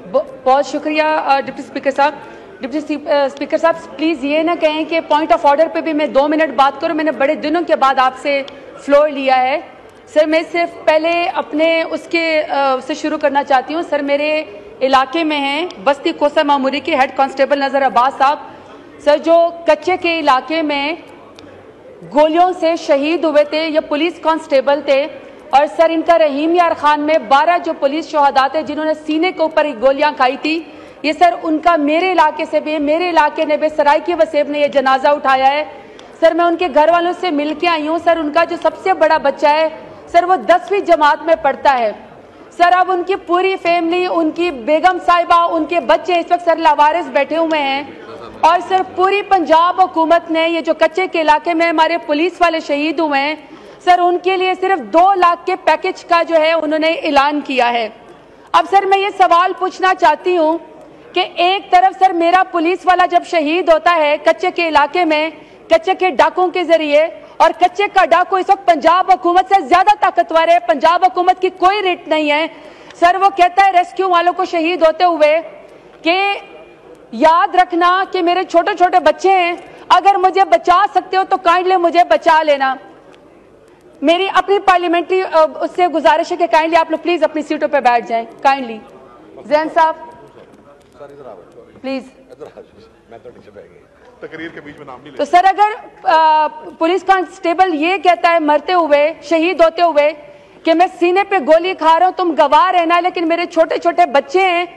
बहुत शुक्रिया deputy speaker साहब। डिप्टी स्पीकर साहब प्लीज़ ये ना कहें कि पॉइंट ऑफ ऑर्डर पे भी मैं 2 मिनट बात करूं। मैंने बड़े दिनों के बाद आपसे फ्लोर लिया है सर। मैं सिर्फ पहले अपने उससे शुरू करना चाहती हूं सर। मेरे इलाके में हैं बस्ती कोसा मामूरी के हेड कांस्टेबल नज़र अब्बास साहब सर, जो कच्चे के इलाके में गोलियों से शहीद हुए थे। ये पुलिस कांस्टेबल थे और सर इनका रहीम यार खान में 12 जो पुलिस शहादा थे जिन्होंने सीने के ऊपर गोलियां खाई थी। ये सर उनका मेरे इलाके से भी, मेरे इलाके ने भी सराइकी वसेब ने ये जनाजा उठाया है सर। मैं उनके घर वालों से मिल के आई हूँ सर। उनका जो सबसे बड़ा बच्चा है सर वो 10वीं जमात में पढ़ता है सर। अब उनकी पूरी फैमिली, उनकी बेगम साहिबा, उनके बच्चे इस वक्त सर लावारिस बैठे हुए हैं। और सर पूरी पंजाब हुकूमत ने ये जो कच्चे के इलाके में हमारे पुलिस वाले शहीद हुए हैं सर, उनके लिए सिर्फ 2 लाख के पैकेज का जो है उन्होंने ऐलान किया है। अब सर मैं ये सवाल पूछना चाहती हूँ कि एक तरफ सर मेरा पुलिस वाला जब शहीद होता है कच्चे के इलाके में, कच्चे के डाकुओं के जरिए, और कच्चे का डाकू इस वक्त पंजाब हुकूमत से ज्यादा ताकतवर है, पंजाब हुकूमत की कोई रेट नहीं है सर। वो कहता है रेस्क्यू वालों को शहीद होते हुए कि याद रखना कि मेरे छोटे छोटे बच्चे हैं, अगर मुझे बचा सकते हो तो काइंडली मुझे बचा लेना। मेरी अपनी पार्लियामेंट्री उससे गुजारिश है कि काइंडली आप लोग प्लीज अपनी सीटों पे बैठ जाएं। काइंडली जैन साहब प्लीज। तकरीर के बीच में नाम नहीं तो सर अगर पुलिस कांस्टेबल ये कहता है मरते हुए, शहीद होते हुए कि मैं सीने पे गोली खा रहा हूं, तुम गवाह रहना, लेकिन मेरे छोटे छोटे बच्चे हैं,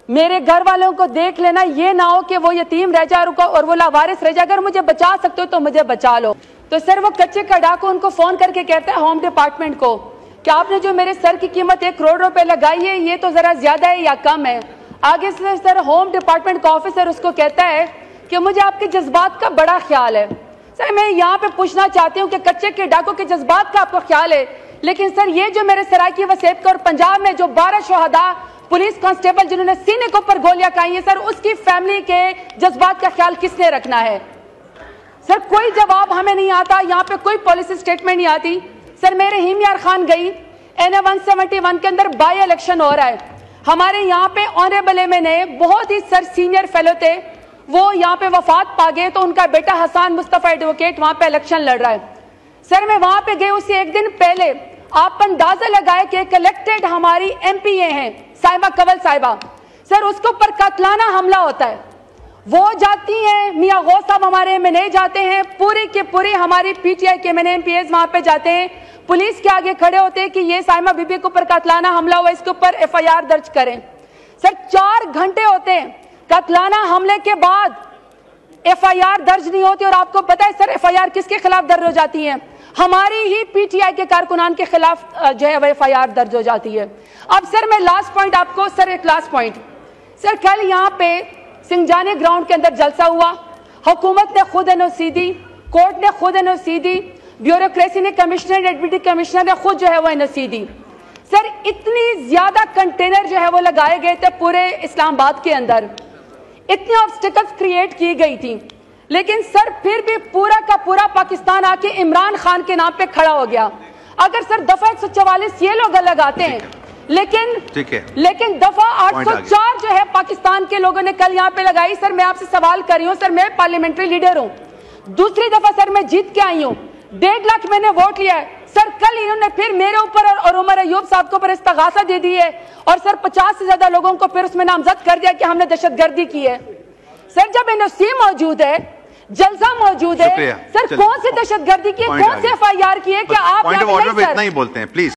मेरे घर वालों को देख लेना, ये ना हो कि वो यतीम रह जाए और वो लावारिस रह जाए, अगर मुझे बचा सकते हो तो मुझे बचा लो। तो सर वो कच्चे का डाकू उनको फोन करके कहता है होम डिपार्टमेंट को कि आपने जो मेरे सर की कीमत 1 करोड़ रुपए लगाई है ये तो जरा ज्यादा है या कम है। आगे से सर होम डिपार्टमेंट का ऑफिसर उसको कहता है कि मुझे आपके जज्बात का बड़ा ख्याल है। सर मैं यहाँ पे पूछना चाहती हूँ कि कच्चे के डाकू के जज्बात का आपको ख्याल है, लेकिन सर ये जो मेरे सराइकी वसेब का और पंजाब में जो 12 शहादा पुलिस कांस्टेबल जिन्होंने सीने के ऊपर गोलियां खाई है सर, उसकी फैमिली के जज्बात का ख्याल किसने रखना है? सर कोई जवाब हमें नहीं आता, यहाँ पे कोई पॉलिसी स्टेटमेंट नहीं आती सर। मैं रहीम यार खान गई, NA 171 के अंदर बाई इलेक्शन हो रहा है। हमारे यहाँ पे ऑनरेबल एमएनए बहुत ही सर सीनियर फेलो थे, वो यहाँ पे वफात पा गए, तो उनका बेटा हसन मुस्तफा एडवोकेट वहां पे इलेक्शन लड़ रहा है सर। मैं वहां पे गई, उससे 1 दिन पहले आप अंदाजा लगाए कि कलेक्टेड हमारी MPA हैं साहिबा कंवल साहिबा सर, उसके ऊपर कातलाना हमला होता है। वो जाती हैं, मियां गौस साहब हमारे MNA जाते हैं, पूरी के पूरी हमारी PTI के MNA MPAs वहां पे जाते हैं, पुलिस के आगे खड़े होते हैं कि ये साहिबा बीबी के ऊपर कातलाना हमला हुआ, इसके ऊपर FIR दर्ज करें। सर 4 घंटे होते हैं, कातलाना हमले के बाद FIR दर्ज नहीं होती। और आपको पता है सर FIR किसके खिलाफ दर्ज हो जाती है? हमारी ही PTI के कारकुनान के खिलाफ जो है वो FIR दर्ज हो जाती है। अब सर मैं लास्ट पॉइंट आपको सर, एक लास्ट पॉइंट सर, कल यहाँ पे सिंजाने ग्राउंड के अंदर जलसा हुआ, हुकूमत ने खुद NOC दी, कोर्ट ने खुद NOC दी, ब्यूरोक्रेसी ने, कमिश्नर, डिप्टी कमिश्नर ने खुद जो है वो NOC दी सर। इतनी ज्यादा कंटेनर जो है वो लगाए गए थे पूरे इस्लामाबाद के अंदर, इतनी ऑब्स्टिकल्स क्रिएट की गई थी, लेकिन सर फिर भी पूरा का पूरा पाकिस्तान आके इमरान खान के नाम पे खड़ा हो गया। अगर सर दफा 144 ये लोग लगाते हैं, लेकिन दफा 804 जो है पाकिस्तान के लोगों ने कल यहाँ पे लगाई। सर मैं आपसे सवाल कर रही हूँ सर, मैं पार्लियामेंट्री लीडर हूँ, दूसरी दफा सर मैं जीत के आई हूँ, 1.5 लाख मैंने वोट लिया है सर। कल इन्होंने फिर मेरे ऊपर और उमर अयूब साहब के ऊपर इस्तगासा दे दी है और सर 50 से ज्यादा लोगों को फिर उसमें नामजद कर दिया कि हमने दहशतगर्दी की है। सर जब NOC मौजूद है, जलसा मौजूद है सर, कौन सी दहशतगर्दी की है, कौन से FIR की है? क्या आप पॉइंट ऑफ ऑर्डर पे इतना ही बोलते हैं प्लीज।